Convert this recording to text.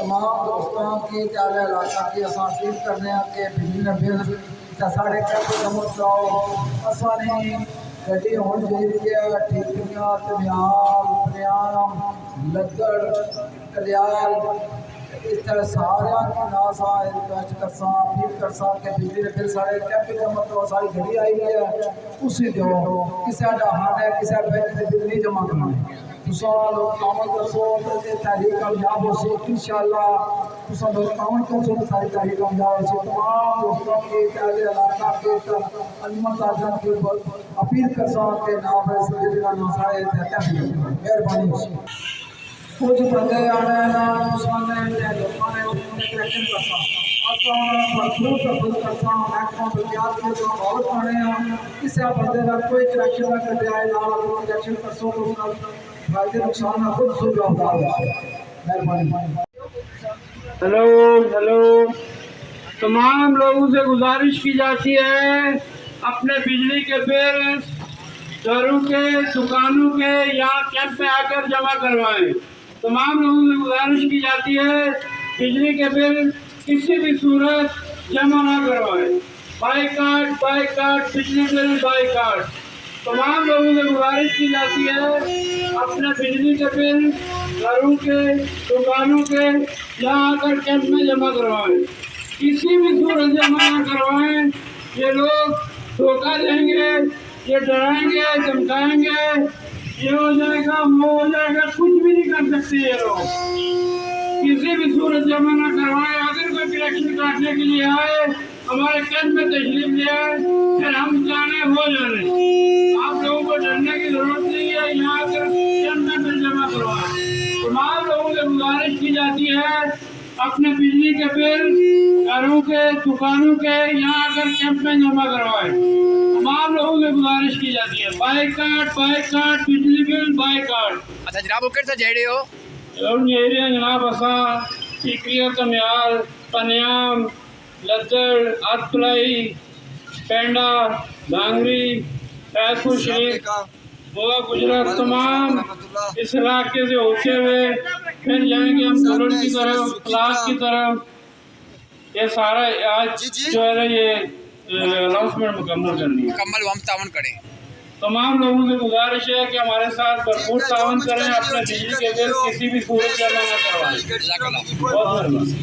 تمام دوستوں کی چال علاقہ کی اصل اپیل کرنے کہ بجلی کا بل ساڑھے کیسے جمع کراؤ اصانی گڈی ہون چاہیے ٹھیکیاں تمیال پریام لگڑ کلیال اس طرح سارے کی ناسا ریکویسٹ کرساں اپیل کرساں کہ بجلی کا بل ساڑھے کیسے جمع کراؤ ساری گھڑی آئی ہے اسی جو کسی ڈہان ہے کسی بینک سے بل نہیں جمع کرنا سوال کامل کرسو تحریک کامیاب ہو سی انشاءاللہ تسا لوگ کامل کرسو ساری تحریک کامیاب ہو سی تمام دوستوں کی چاہے علاقہ کے علمت آجان کی اپیل کرسا کہ نام ہے سجدنا نوسائے تحریک مہربانی ہو سی کچھ بندے آنے نام مسلمان نے لوگانے کریکشن کرسا آسان بھرپور تفضل کرسا محکمہ بلدیات کے جو بہت پڑھے ہیں کسی بندے کا کوئی کریکشن نہ کر دیا ہے لالا کوئی کریکشن کرسو تو اس کا فائدے نقصان نہ خود سن جواب مہربانی ہلو تمام لوگوں سے گزارش کی جاتی ہے اپنے بجلی کے بل گھروں کے دکانوں کے یا کیمپ پہ آ کر جمع کروائیں تمام لوگوں سے گزارش کی جاتی ہے بجلی کے بل کسی بھی صورت جمع نہ کروائیں بائیکاٹ بجلی بل بائیکاٹ تمام لوگوں سے گزارش کی جاتی ہے اپنے بجلی کے بل گھروں کے دکانوں کے یہاں آ کر کیمپ میں جمع کروائیں کسی بھی صورت جمع نہ کروائیں یہ لوگ دھوکہ دیں گے یہ ڈرائیں گے دھمکائیں گے یہ ہو جائے گا وہ ہو جائے گا کچھ بھی نہیں کر سکتے یہ لوگ کسی بھی صورت جمع نہ کروائیں اگر کوئی کریکشن کاٹنے کے لیے آئے ہمارے کیمپ میں تشریف لے آئے پھر ہم جانے ہو جانے آپ لوگوں کو ڈرنے کی ضرورت نہیں ہے یہاں آ کر کیمپ میں بل جمع کروائیں تمام لوگوں سے گزارش کی جاتی ہے اپنے بجلی کے بل گھروں کے دکانوں کے یہاں آ کر کیمپ میں جمع کروائیں تمام لوگوں سے گزارش کی جاتی ہے بائیکاٹ بجلی بل بائیکاٹ اچھا جناب وہ کیسا جا رہے ہو جناب اساں ٹھیکریاں کمیال پنیام لدڑ آتپلائی پینڈا بھانگری فیضپور شریف بوا گجرات تمام اس علاقے سے ہوتے ہوئے پھر جائیں گے ہم دولت کی طرف کلاس کی طرف یہ سارا آج جو ہے یہ اناؤنسمنٹ مکمل کرنی ہے مکمل ہم تعاون کریں تمام لوگوں سے گزارش ہے کہ ہمارے ساتھ بھرپور تعاون کریں اپنے بجلی کے بل کسی بھی صورت جمع نہ کروائیں جزاک اللہ بہت مہربانی